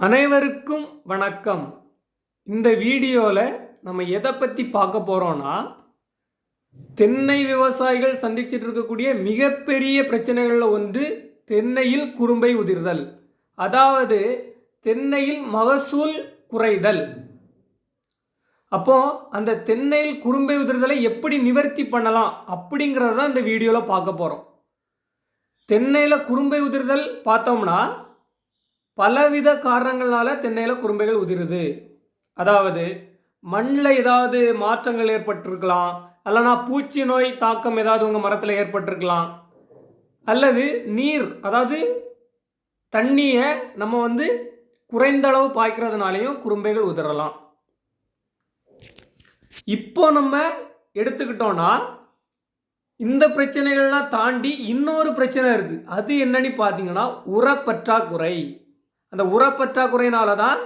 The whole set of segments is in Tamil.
அனைவருக்கும் வணக்கம். இந்த வீடியோவில் நம்ம எதை பற்றி பார்க்க போகிறோன்னா, தென்னை விவசாயிகள் சந்திச்சிட்டு இருக்கக்கூடிய மிகப்பெரிய பிரச்சனைகளில் ஒன்று தென்னையில் குரும்பை உதிர்தல். அதாவது தென்னையில் மகசூல் குறைதல். அப்போது அந்த தென்னையில் குரும்பை உதிர்தலை எப்படி நிவர்த்தி பண்ணலாம் அப்படிங்கிறத தான் இந்த வீடியோவில் பார்க்க போகிறோம். தென்னையில் குரும்பை உதிர்தல் பார்த்தோம்னா பலவித காரணங்களால் தென்னையில் குரும்பைகள் உதிருது. அதாவது மண்ணில் ஏதாவது மாற்றங்கள் ஏற்பட்டிருக்கலாம், அல்லனா பூச்சி நோய் தாக்கம் ஏதாவது உங்கள் மரத்தில் ஏற்பட்டிருக்கலாம், அல்லது நீர் அதாவது தண்ணியை நம்ம குறைந்த அளவு பாய்க்கிறதுனாலையும் குரும்பைகள் உதிரலாம். இப்போ நம்ம எடுத்துக்கிட்டோன்னா இந்த பிரச்சனைகள்லாம் தாண்டி இன்னொரு பிரச்சனை இருக்குது. அது என்னன்னு பார்த்தீங்கன்னா உரப்பற்றாக்குறை. அந்த உரப்பற்றாக்குறையினால தான்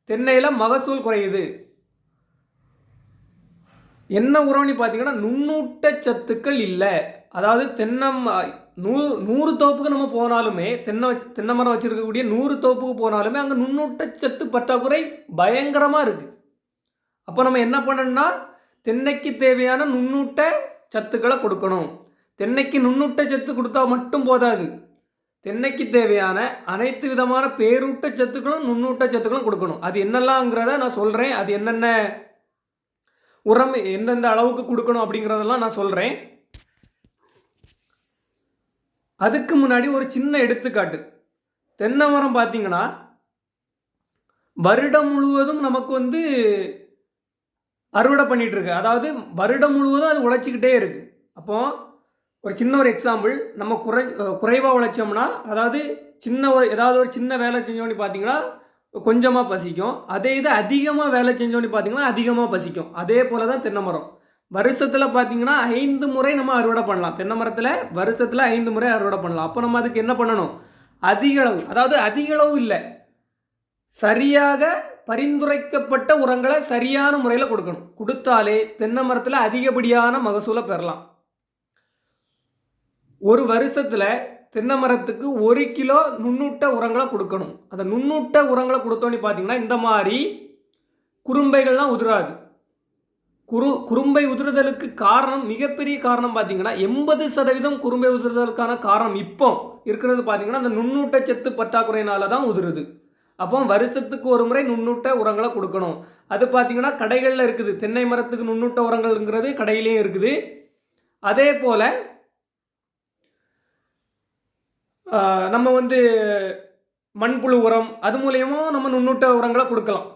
தென்னையில் மகசூல் குறையுது. என்ன உரம்னு பார்த்தீங்கன்னா நுண்ணூட்ட சத்துக்கள் இல்லை. அதாவது தென்னை 100 தோப்புக்கு நம்ம போனாலுமே தென்னை மரம் வச்சுருக்கக்கூடிய 100 தோப்புக்கு போனாலுமே அங்கே நுண்ணூட்ட சத்து பற்றாக்குறை பயங்கரமாக இருக்குது. அப்போ நம்ம என்ன பண்ணணும்னா தென்னைக்கு தேவையான நுண்ணூட்ட சத்துக்களை கொடுக்கணும். தென்னைக்கு நுண்ணூட்ட சத்து கொடுத்தா மட்டும் போதாது, தென்னைக்கு தேவையான அனைத்து விதமான பேரூட்ட சத்துக்களும் நுண்ணூட்ட சத்துக்களும் கொடுக்கணும். அது என்னெல்லாம்ங்கிறத நான் சொல்கிறேன். அது என்னென்ன உரம் எந்தெந்த அளவுக்கு கொடுக்கணும் அப்படிங்கிறதெல்லாம் நான் சொல்கிறேன். அதுக்கு முன்னாடி ஒரு சின்ன எடுத்துக்காட்டு. தென்னை மரம் பார்த்தீங்கன்னா வருடம் முழுவதும் நமக்கு அறுவடை பண்ணிகிட்டு இருக்கு. அதாவது வருடம் முழுவதும் அது உழைச்சிக்கிட்டே இருக்குது. அப்போது ஒரு சின்ன ஒரு எக்ஸாம்பிள், நம்ம குறைவாக உழைச்சோம்னா, அதாவது ஏதாவது ஒரு சின்ன வேலை செஞ்சோன்னு பார்த்தீங்கன்னா கொஞ்சமாக பசிக்கும். அதே இது அதிகமாக வேலை செஞ்சோன்னு பார்த்தீங்கன்னா அதிகமாக பசிக்கும். அதே போல் தான் தென்னை மரம். வருஷத்தில் பார்த்தீங்கன்னா 5 முறை நம்ம அறுவடை பண்ணலாம். தென்னை மரத்தில் வருஷத்தில் 5 முறை அறுவடை பண்ணலாம். அப்போ நம்ம அதுக்கு என்ன பண்ணணும்? அதிக அளவு, அதாவது அதிக அளவு இல்லை, சரியாக பரிந்துரைக்கப்பட்ட உரங்களை சரியான முறையில் கொடுக்கணும். கொடுத்தாலே தென்னை மரத்தில் அதிகப்படியான மகசூலை பெறலாம். ஒரு வருஷத்தில் தென்னை மரத்துக்கு 1 கிலோ நுண்ணூட்ட உரங்களை கொடுக்கணும். அந்த நுண்ணூட்ட உரங்களை கொடுத்தோன்னு பார்த்தீங்கன்னா இந்த மாதிரி குரும்பைகள்லாம் உதிராது. குரும்பை உதிர்தலுக்கு காரணம், மிகப்பெரிய காரணம் பார்த்தீங்கன்னா 80% குரும்பை உதிர்தலுக்கான காரணம் இப்போ இருக்கிறது பார்த்தீங்கன்னா அந்த நுண்ணூட்ட சத்து பற்றாக்குறையினால தான் உதிருது. அப்போ வருஷத்துக்கு ஒரு முறை நுண்ணூட்ட உரங்களை கொடுக்கணும். அது பார்த்தீங்கன்னா கடைகளில் இருக்குது. தென்னை மரத்துக்கு நுண்ணூட்ட உரங்கள்ங்கிறது கடையிலையும் இருக்குது. அதே போல் நம்ம மண்புழு உரம் அது மூலயமா நம்ம நுண்ணூட்ட உரங்களை கொடுக்கலாம்.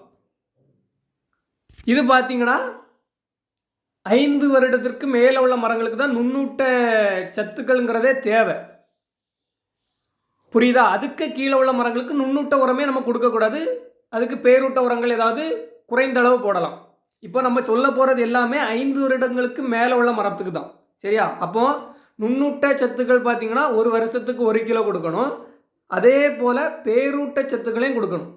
இது பார்த்தீங்கன்னா 5 வருடத்திற்கு மேலே உள்ள மரங்களுக்கு தான் நுண்ணூட்ட சத்துக்கள்ங்கிறதே தேவை. புரியுதா? அதுக்கு கீழே உள்ள மரங்களுக்கு நுண்ணூட்ட உரமே நம்ம கொடுக்கக்கூடாது. அதுக்கு பேரூட்ட உரங்கள் ஏதாவது குறைந்த அளவு போடலாம். இப்போ நம்ம சொல்ல போகிறது எல்லாமே 5 வருடங்களுக்கு மேலே உள்ள மரத்துக்கு தான். சரியா? அப்போது நுண்ணூட்ட சத்துக்கள் பார்த்தீங்கன்னா ஒரு வருஷத்துக்கு 1 கிலோ கொடுக்கணும். அதே போல் பேரூட்ட சத்துக்களையும் கொடுக்கணும்.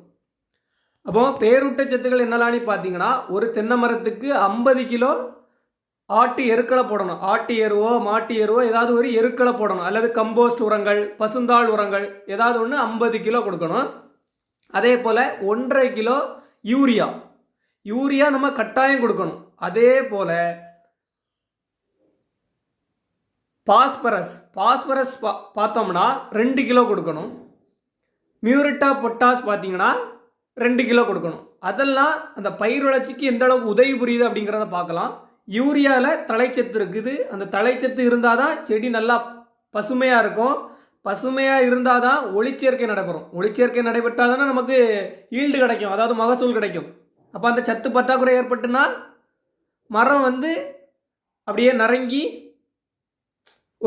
அப்போ பேரூட்ட சத்துக்கள் என்னெல்லாம்னு பார்த்தீங்கன்னா ஒரு தென்னை மரத்துக்கு 50 கிலோ ஆட்டு எருக்களை போடணும். ஆட்டு எருவோ மாட்டு எருவோ ஏதாவது ஒரு எருக்களை போடணும். அல்லது கம்போஸ்ட் உரங்கள், பசுந்தாள் உரங்கள் ஏதாவது ஒன்று 50 கிலோ கொடுக்கணும். அதே போல் 1.5 கிலோ யூரியா நம்ம கட்டாயம் கொடுக்கணும். அதே போல் பாஸ்பரஸ் பார்த்தோம்னா 2 கிலோ கொடுக்கணும். மியூரேட் ஆஃப் பொட்டாஸ் பார்த்தீங்கன்னா 2 கிலோ கொடுக்கணும். அதெல்லாம் அந்த பயிர் வளர்ச்சிக்கு எந்த அளவுக்கு உதவி புரியுது அப்படிங்கிறத பார்க்கலாம். யூரியாவில் தழைச்சத்து இருக்குது. அந்த தழைச்சத்து இருந்தால் தான் செடி நல்லா பசுமையாக இருக்கும். பசுமையாக இருந்தால் தான் ஒளிச்சேர்க்கை நடைபெறும். ஒளிச்சேர்க்கை நடைபெற்றால் தானே நமக்கு ஈல்டு கிடைக்கும், அதாவது மகசூல் கிடைக்கும். அப்போ அந்த சத்து பற்றாக்குறை ஏற்பட்டுனா மரம் அப்படியே நரங்கி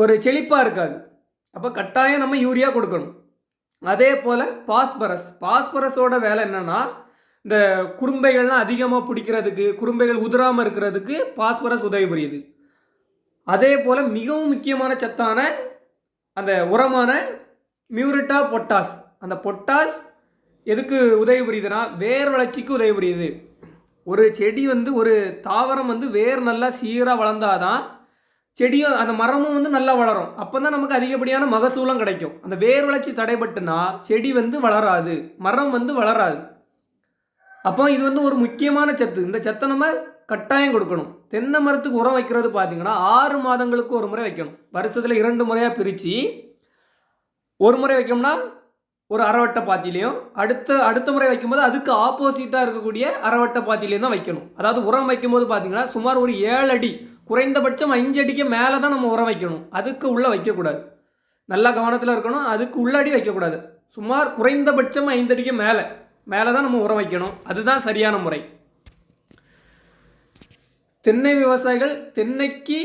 ஒரு செழிப்பாக இருக்காது. அப்போ கட்டாயம் நம்ம யூரியா கொடுக்கணும். அதே போல் பாஸ்பரஸோட வேலை என்னென்னா இந்த குரும்பைகள்லாம் அதிகமாக பிடிக்கிறதுக்கு, குரும்பைகள் உதிராமல் இருக்கிறதுக்கு பாஸ்பரஸ் உதவி புரியுது. அதே போல் மிகவும் முக்கியமான சத்தான அந்த உரமான மியூரேட் ஆஃப் பொட்டாஸ், அந்த பொட்டாஸ் எதுக்கு உதவி புரியுதுன்னா வேர் வளர்ச்சிக்கு உதவி புரியுது. ஒரு செடி ஒரு தாவரம் வேர் நல்லா சீராக வளர்ந்தாதான் செடியும் அந்த மரமும் வந்து நல்லா வளரும். அப்போ தான் நமக்கு அதிகப்படியான மகசூலம் கிடைக்கும். அந்த வேர் வளர்ச்சி தடைபட்டுனா செடி வந்து வளராது, மரம் வந்து வளராது. அப்போ இது வந்து ஒரு முக்கியமான சத்து. இந்த சத்தை நம்ம கட்டாயம் கொடுக்கணும். தென்னை மரத்துக்கு உரம் வைக்கிறது பார்த்தீங்கன்னா 6 மாதங்களுக்கு ஒரு முறை வைக்கணும். வருஷத்தில் 2 முறையாக பிரித்து ஒரு முறை வைக்கணும்னா ஒரு அரவட்டை பாத்திலையும், அடுத்த முறை வைக்கும்போது அதுக்கு ஆப்போசிட்டாக இருக்கக்கூடிய அரவட்டை பாத்திலையும் தான் வைக்கணும். அதாவது உரம் வைக்கும்போது பார்த்தீங்கன்னா சுமார் ஒரு 7 அடி, குறைந்தபட்சம் 5 அடிக்கு மேலே தான் நம்ம உரம் வைக்கணும். அதுக்கு உள்ளே வைக்கக்கூடாது. நல்லா கவனத்தில் இருக்கணும். அதுக்கு உள்ளடி வைக்கக்கூடாது. சுமார் குறைந்தபட்சம் 5 அடிக்கு மேலே தான் நம்ம உரம் வைக்கணும். அதுதான் சரியான முறை. தென்னை விவசாயிகள் தென்னைக்கு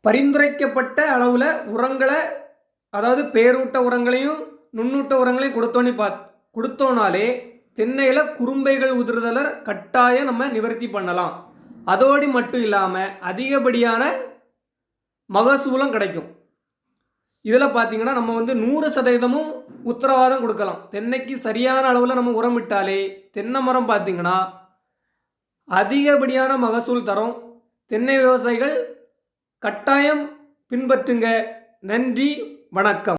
பரிந்துரைக்கப்பட்ட அளவில் உரங்களை, அதாவது பேரூட்ட உரங்களையும் நுண்ணூட்ட உரங்களையும் கொடுத்தோனாலே தென்னையில் குறும்பைகள் உதிர்தலை கட்டாயம் நம்ம நிவர்த்தி பண்ணலாம். அதோடு மட்டும் இல்லாமல் அதிகப்படியான மகசூலம் கிடைக்கும். இதில் பார்த்தீங்கன்னா நம்ம வந்து 100% உத்தரவாதம் கொடுக்கலாம். தென்னைக்கு சரியான அளவில் நம்ம உரமிட்டாலே தென்னை மரம் பார்த்தீங்கன்னா அதிகப்படியான மகசூல் தரும். தென்னை விவசாயிகள் கட்டாயம் பின்பற்றுங்க. நன்றி, வணக்கம்.